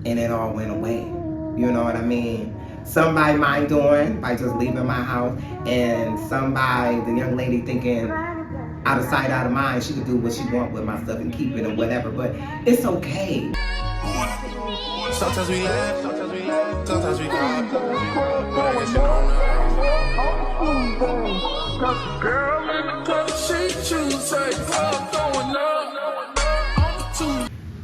and it all went away. You know what I mean? Somebody mind doing by just leaving my house, and somebody, the young lady, thinking out of sight, out of mind, she could do what she want with my stuff and keep it or whatever, but it's okay. Sometimes we laugh, sometimes we cry, but I guess you don't know. Girl in the club, she choose, say, club going up.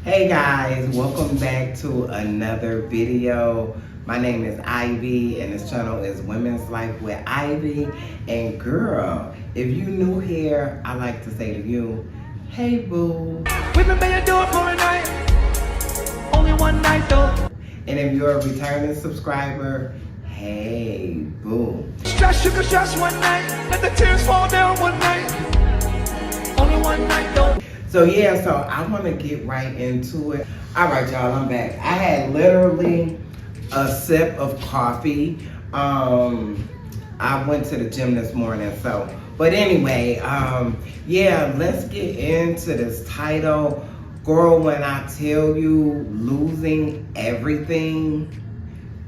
Hey guys, welcome back to another video. My name is Ivy and this channel is Women's Life with Ivy. And girl, if you new here, I like to say to you, hey boo. Women may do it for a night, only one night though. And if you're a returning subscriber, hey boo. Stress, sugar, stress one night, let the tears fall down one night, only one night though. So yeah, so I want to get right into it. All right, y'all, I'm back. I had literally a sip of coffee. I went to the gym this morning, so. But anyway, yeah, let's get into this title. Girl, when I tell you losing everything,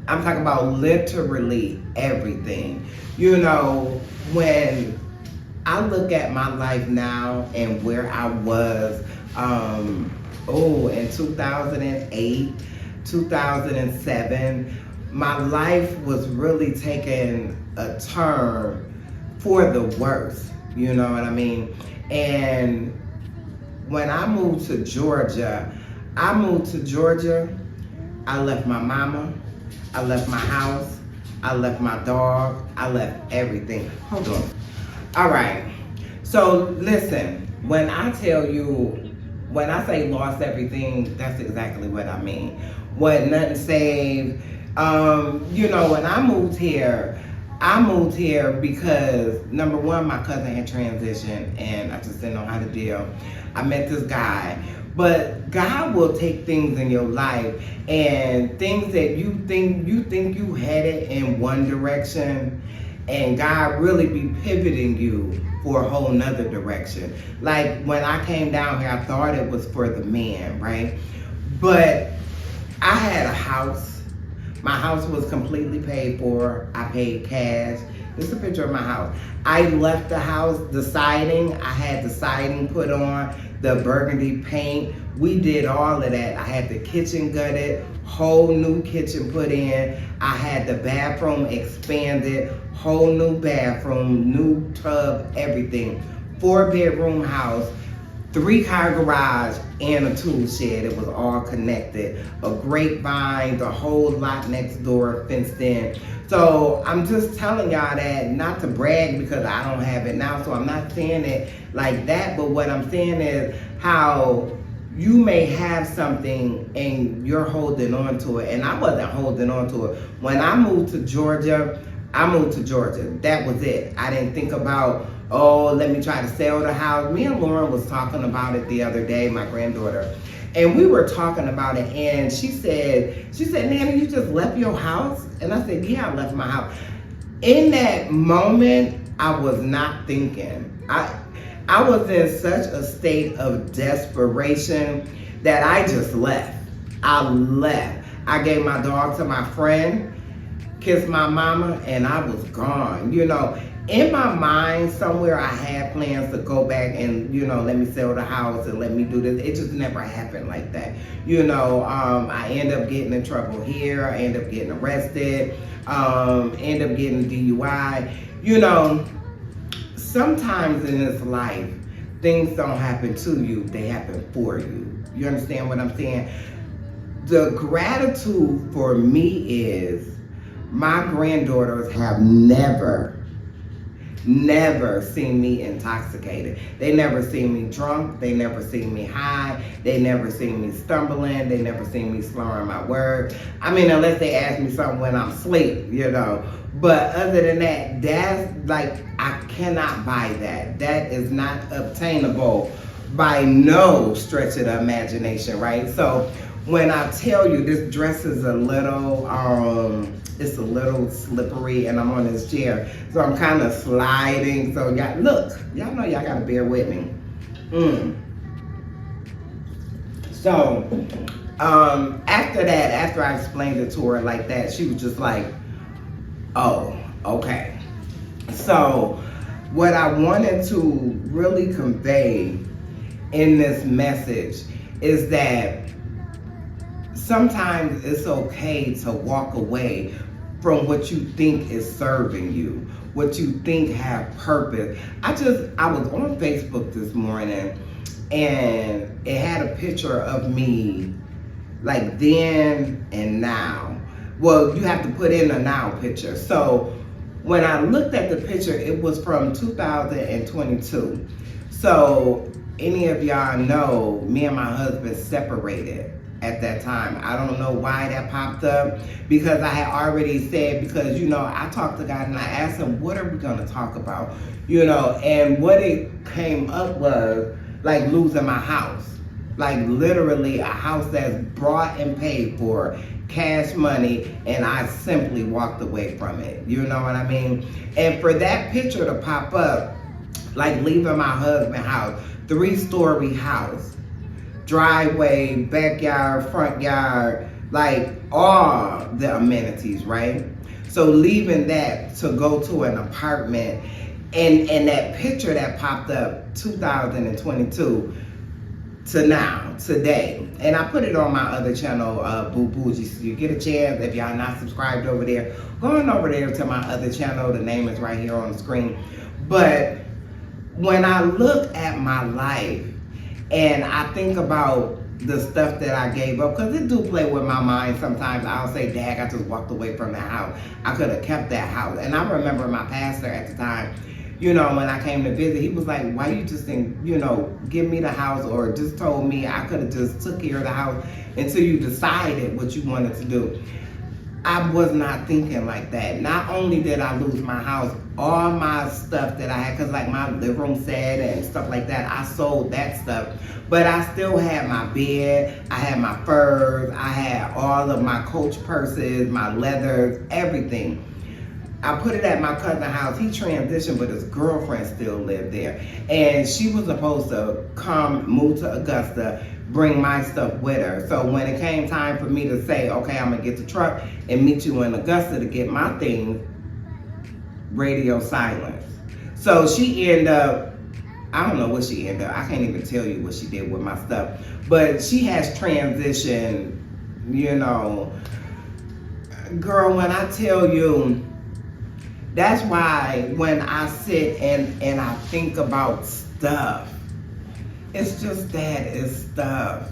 I'm talking about literally everything. You know, when I look at my life now and where I was, in 2008, 2007, my life was really taking a turn for the worse, you know what I mean? And when I moved to Georgia, I left my mama, I left my house, I left my dog, I left everything. Hold on. All right, so listen, when I tell you, when I say lost everything, that's exactly what I mean. What nothing saved. You know, when I moved here because number one, my cousin had transitioned and I just didn't know how to deal. I met this guy, but God will take things in your life and things that you think you headed in one direction, and God really be pivoting you for a whole nother direction. Like when I came down here, I thought it was for the man, right? But I had a house. My house was completely paid for. I paid cash. This is a picture of my house. I left the house, the siding, I had the siding put on, the burgundy paint. We did all of that. I had the kitchen gutted, whole new kitchen put in. I had the bathroom expanded, whole new bathroom, new tub, everything. 4-bedroom house, 3-car garage, and a tool shed. It was all connected. A grapevine, the whole lot next door fenced in. So I'm just telling y'all that, not to brag because I don't have it now, so I'm not saying it like that, but what I'm saying is how you may have something and you're holding on to it, and I wasn't holding on to it. When I moved to Georgia, That was it. I didn't think about, oh, let me try to sell the house. Me and Lauren was talking about it the other day, my granddaughter, and we were talking about it, and she said, Nanny, you just left your house? And I said, yeah, I left my house. In that moment, I was not thinking. I was in such a state of desperation that I just left. I left. I gave my dog to my friend, kissed my mama, and I was gone. You know, in my mind somewhere I had plans to go back and, you know, let me sell the house and let me do this. It just never happened like that. You know, I end up getting in trouble here. I end up getting arrested. End up getting DUI. You know, sometimes in this life, things don't happen to you, they happen for you. You understand what I'm saying? The gratitude for me is my granddaughters have never seen me intoxicated. They never seen me drunk. They never seen me high. They never seen me stumbling. They never seen me slurring my words. I mean, unless they ask me something when I'm asleep, you know. But other than that, that's like, I cannot buy that. That is not obtainable by no stretch of the imagination, right? So when I tell you this dress is a little, it's a little slippery and I'm on this chair, so I'm kind of sliding. So y'all, look, y'all know y'all gotta bear with me. So After that, after I explained it to her like that, she was just like, oh, okay. So what I wanted to really convey in this message is that sometimes it's okay to walk away from what you think is serving you, what you think have purpose. I was on Facebook this morning and it had a picture of me like then and now. Well, you have to put in a now picture. So when I looked at the picture, it was from 2022. So any of y'all know, me and my husband separated at that time. I don't know why that popped up, because I had already said, because, you know, I talked to God and I asked him, what are we gonna talk about? You know, and what it came up was like losing my house. Like literally a house that's bought and paid for, cash money, and I simply walked away from it. You know what I mean? And for that picture to pop up, like leaving my husband's house, 3-story house, driveway, backyard, front yard, like all the amenities, right? So leaving that to go to an apartment, and that picture that popped up 2022 to now, today. And I put it on my other channel, Boobougie. So you get a chance, if y'all not subscribed over there, go on over there to my other channel. The name is right here on the screen. But when I look at my life and I think about the stuff that I gave up, because it do play with my mind sometimes. I'll say, Dad, I just walked away from that house. I could have kept that house. And I remember my pastor at the time, you know, when I came to visit, he was like, why you just didn't, you know, give me the house, or just told me I could have just took care of the house until you decided what you wanted to do. I was not thinking like that. Not only did I lose my house, all my stuff that I had, because like my living room set and stuff like that, I sold that stuff. But I still had my bed, I had my furs, I had all of my Coach purses, my leathers, everything. I put it at my cousin's house. He transitioned, but his girlfriend still lived there. And she was supposed to move to Augusta, bring my stuff with her. So when it came time for me to say, okay, I'm gonna get the truck and meet you in Augusta to get my things, radio silence. So she ended up, I don't know what she ended up, I can't even tell you what she did with my stuff. But she has transitioned, you know. Girl, when I tell you, that's why when I sit and I think about stuff, it's just that, it's stuff.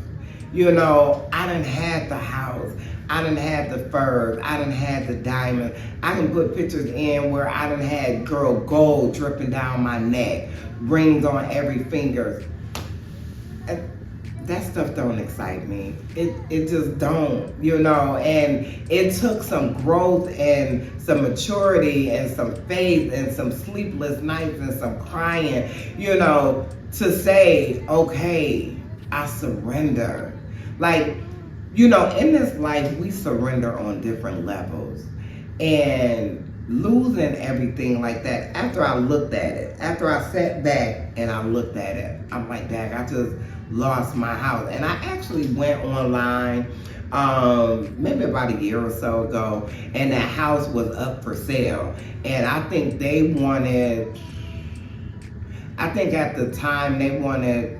You know, I done had the house, I done had the furs, I done had the diamond. I can put pictures in where I done had, girl, gold dripping down my neck, rings on every finger. That stuff don't excite me. It just don't, you know. And it took some growth and some maturity and some faith and some sleepless nights and some crying, you know, to say, okay, I surrender. Like, you know, in this life, we surrender on different levels. And losing everything like that, after I looked at it, after I sat back and I looked at it, I'm like, dang, I just lost my house. And I actually went online maybe about a year or so ago, and that house was up for sale. And I think they wanted, I think at the time they wanted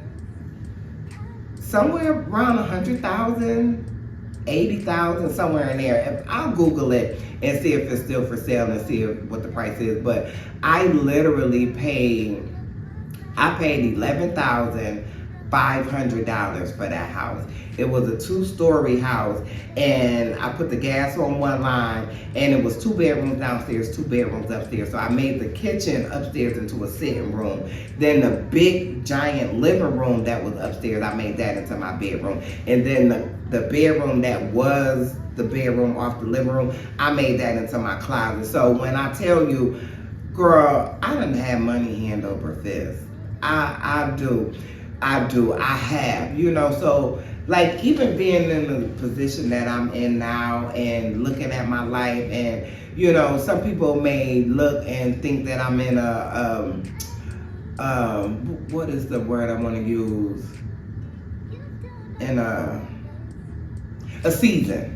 somewhere around 100,000, 80,000, somewhere in there. I'll Google it and see if it's still for sale and see what the price is. But I literally paid $11,500 for that house. It was a 2-story house, and I put the gas on one line, and it was 2 bedrooms downstairs, 2 bedrooms upstairs. So I made the kitchen upstairs into a sitting room. Then the big giant living room that was upstairs, I made that into my bedroom. And then the bedroom that was the bedroom off the living room, I made that into my closet. So when I tell you, girl, I done had money hand over fist. I do, I have, you know. So like, even being in the position that I'm in now and looking at my life, and, you know, some people may look and think that I'm in a, what is the word I want to use? In a, A season.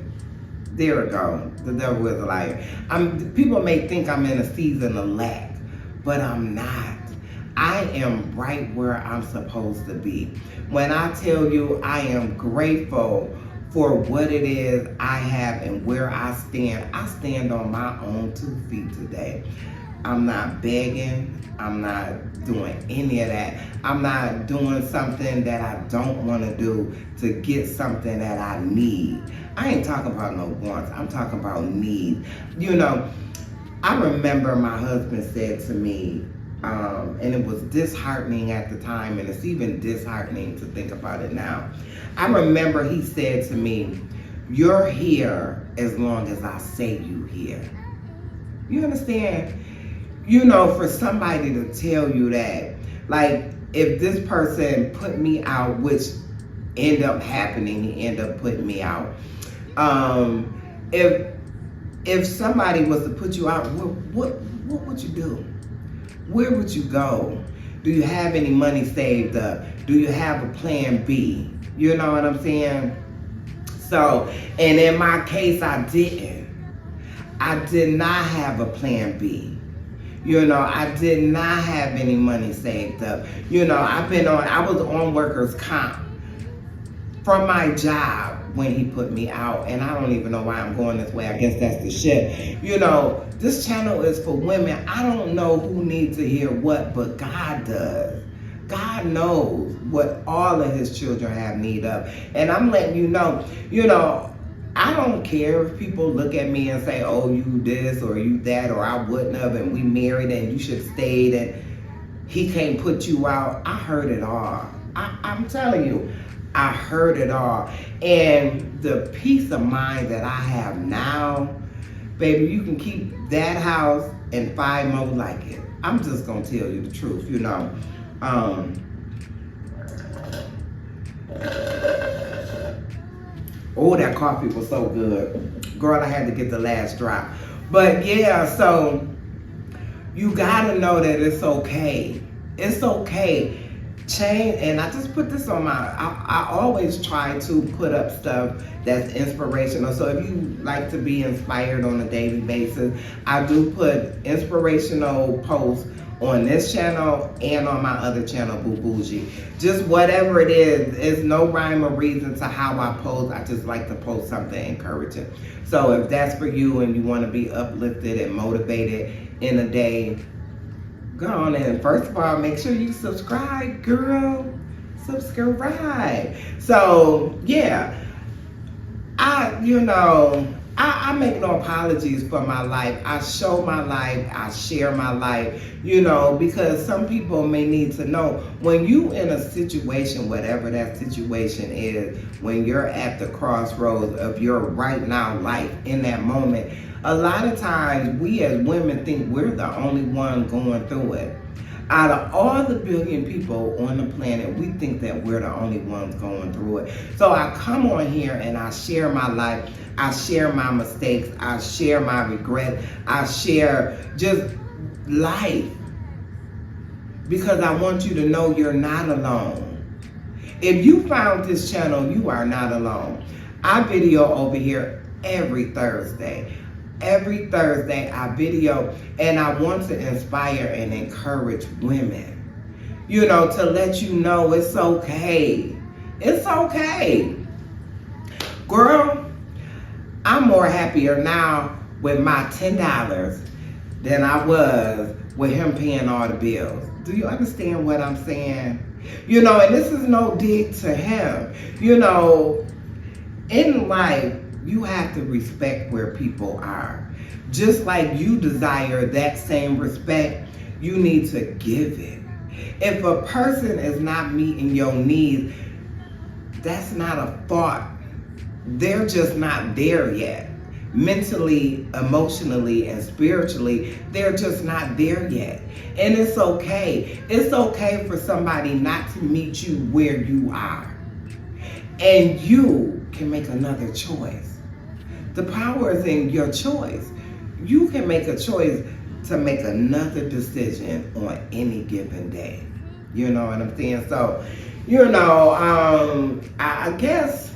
There we go. The devil is a liar. People may think I'm in a season of lack, but I'm not. I am right where I'm supposed to be. When I tell you I am grateful for what it is I have and where I stand on my own 2 feet today. I'm not begging. I'm not doing any of that. I'm not doing something that I don't want to do to get something that I need. I ain't talking about no wants. I'm talking about need. You know, I remember my husband said to me, and it was disheartening at the time, and it's even disheartening to think about it now. I remember he said to me, "You're here as long as I say you here." You understand? You know, for somebody to tell you that, like, if this person put me out, which ended up happening, he ended up putting me out. If somebody was to put you out, what would you do? Where would you go? Do you have any money saved up? Do you have a plan B? You know what I'm saying? So, and in my case, I didn't. I did not have a plan B. You know, I did not have any money saved up. You know, I was on workers' comp from my job when he put me out. And I don't even know why I'm going this way. I guess that's the shit. You know, this channel is for women. I don't know who needs to hear what, but God does. God knows what all of his children have need of. And I'm letting you know, I don't care if people look at me and say, "Oh, you this or you that, or I wouldn't have, and we married and you should have stayed and he can't put you out." I heard it all. I'm telling you, I heard it all. And the peace of mind that I have now, baby, you can keep that house and 5 more like it. I'm just gonna tell you the truth, you know. Oh, that coffee was so good. Girl, I had to get the last drop. But yeah, so you gotta know that it's okay. It's okay. Change, and I just put this on I always try to put up stuff that's inspirational. So if you like to be inspired on a daily basis, I do put inspirational posts on this channel and on my other channel, Boobougie. Just whatever it is, there's no rhyme or reason to how I post. I just like to post something encouraging. So if that's for you and you want to be uplifted and motivated in a day, go on in. First of all, make sure you subscribe, girl. Subscribe. So yeah, I make no apologies for my life. I show my life, I share my life, because some people may need to know when you in a situation, whatever that situation is, when you're at the crossroads of your right now life in that moment, a lot of times we as women think we're the only one going through it. Out of all the billion people on the planet, we think that we're the only ones going through it. So I come on here and I share my life. I share my mistakes. I share my regrets. I share just life. Because I want you to know you're not alone. If you found this channel, you are not alone. I video over here every Thursday. Every Thursday I video, and I want to inspire and encourage women, to let you know it's okay. It's okay. Girl, I'm more happier now with my $10 than I was with him paying all the bills. Do you understand what I'm saying? And this is no dig to him. In life, you have to respect where people are. Just like you desire that same respect, you need to give it. If a person is not meeting your needs, that's not a fault. They're just not there yet. Mentally, emotionally, and spiritually, they're just not there yet. And it's okay. It's okay for somebody not to meet you where you are. And you can make another choice. The power is in your choice. You can make a choice to make another decision on any given day. You know what I'm saying? So, I guess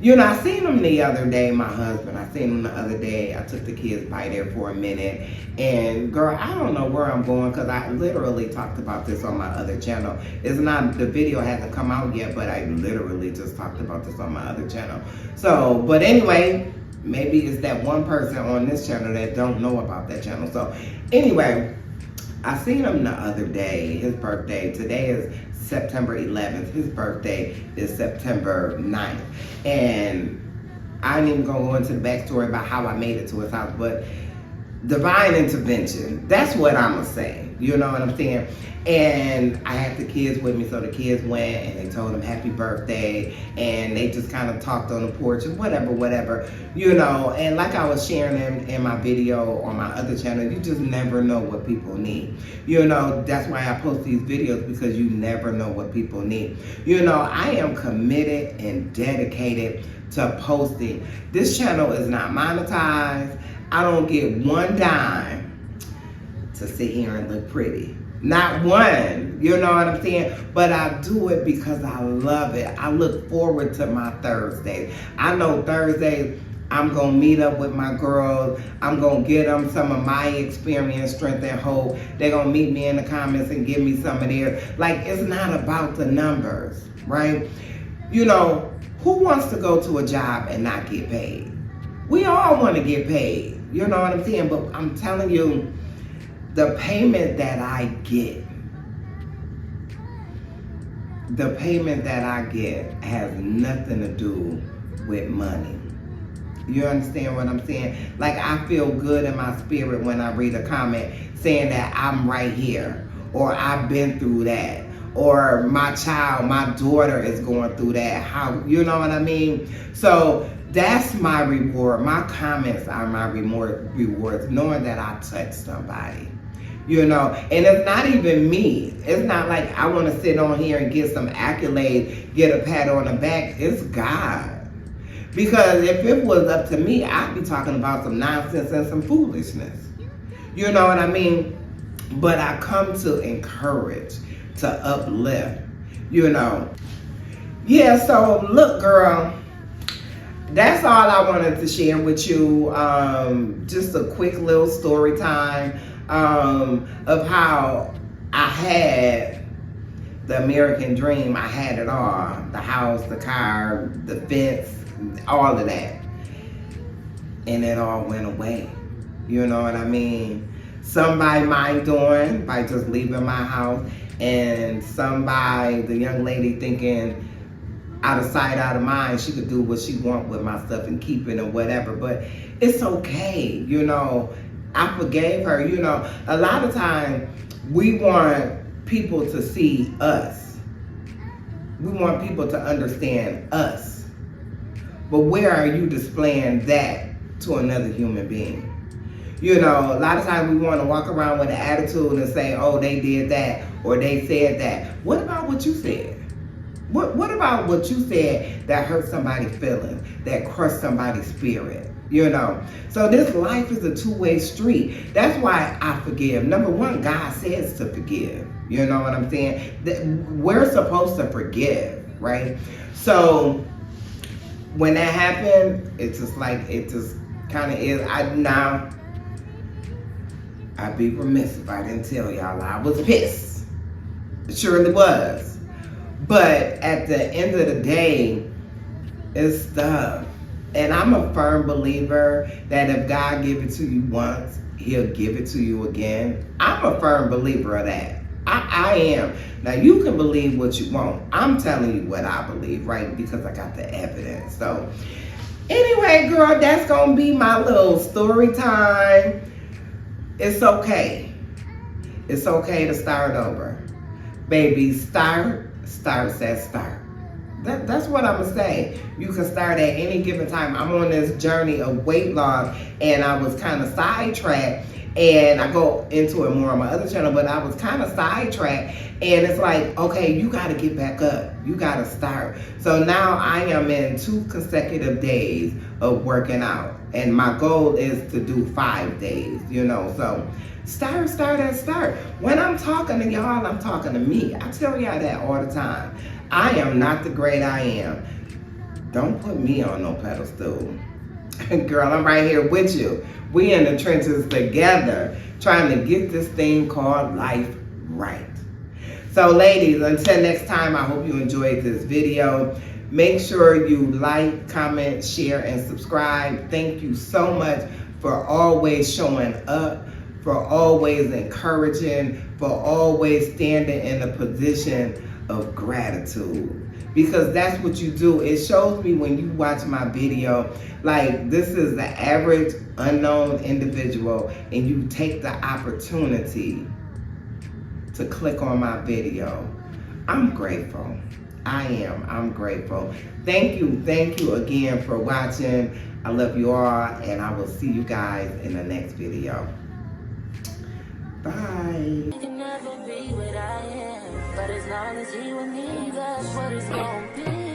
You know, I seen him the other day, my husband. I seen him the other day. I took the kids by there for a minute. And girl, I don't know where I'm going because I literally talked about this on my other channel. It's not, the video hasn't come out yet, but I literally just talked about this on my other channel. So, but anyway, maybe it's that one person on this channel that don't know about that channel. So anyway, I seen him the other day, his birthday. Today is September 11th. His birthday is September 9th. And I ain't even gonna go into the backstory about how I made it to his house, but divine intervention, that's what I'm gonna say. You know what I'm saying? And I had the kids with me, so the kids went and they told him happy birthday, and they just kind of talked on the porch and whatever, you know. And like I was sharing in my video on my other channel, you just never know what people need. You know, that's why I post these videos, because you never know what people need. You know, I am committed and dedicated to posting. This channel is not monetized. I don't get one dime to sit here and look pretty. Not one, you know what I'm saying? But I do it because I love it. I look forward to my Thursdays. I know Thursdays I'm gonna meet up with my girls. I'm gonna get them some of my experience, strength, and hope. They're gonna meet me in the comments and give me some of their, like, it's not about the numbers, right? You know, who wants to go to a job and not get paid? We all want to get paid, you know what I'm saying? But I'm telling you, the payment that I get, has nothing to do with money. You understand what I'm saying? Like, I feel good in my spirit when I read a comment saying that I'm right here, or I've been through that, or my child, my daughter is going through that. How, you know what I mean? So that's my reward. My comments are my rewards, knowing that I touched somebody. You know, and it's not even me. It's not like I want to sit on here and get some accolade, get a pat on the back. It's God. Because if it was up to me, I'd be talking about some nonsense and some foolishness. You know what I mean? But I come to encourage, to uplift, you know. Yeah, so look, girl, that's all I wanted to share with you. Just a quick little story time of how I had the American dream. I had it all. The house, the car, the fence, all of that. And it all went away. You know what I mean? Some by my doing, by just leaving my house, and some by the young lady thinking out of sight, out of mind, she could do what she want with my stuff and keep it and whatever. But it's okay, you know. I forgave her. You know, a lot of times we want people to see us. We want people to understand us. But where are you displaying that to another human being? You know, a lot of times we want to walk around with an attitude and say, oh, they did that, or they said that. What about what you said? What about what you said that hurt somebody's feelings, that crushed somebody's spirit? You know, so this life is a two-way street. That's why I forgive. Number one, God says to forgive. You know what I'm saying? We're supposed to forgive, right? So when that happened, it's just like, it just kind of is. Now, I'd be remiss if I didn't tell y'all I was pissed. It surely was. But at the end of the day, it's stuff. And I'm a firm believer that if God give it to you once, he'll give it to you again. I'm a firm believer of that. I am. Now, you can believe what you want. I'm telling you what I believe, right? Because I got the evidence. So, anyway, girl, that's going to be my little story time. It's okay. It's okay to start over. Baby, start says start. That's what I'm going to say. You can start at any given time. I'm on this journey of weight loss, and I was kind of sidetracked, and I go into it more on my other channel, but I was kind of sidetracked, and it's like, okay, you got to get back up. You got to start. So now I am in 2 consecutive days of working out, and my goal is to do 5 days, you know. So start. When I'm talking to y'all, I'm talking to me. I tell y'all that all the time. I am not the great I am. Don't put me on no pedestal. Girl, I'm right here with you. We in the trenches together trying to get this thing called life right. So ladies, until next time, I hope you enjoyed this video. Make sure you like, comment, share, and subscribe. Thank you so much for always showing up, for always encouraging, for always standing in a position of gratitude. Because that's what you do. It shows me when you watch my video, like this is the average unknown individual and you take the opportunity to click on my video. I'm grateful. I'm grateful. Thank you again for watching. I love you all and I will see you guys in the next video. Bye. You can never be what I am, but as long as you and me, that's what it's gonna be.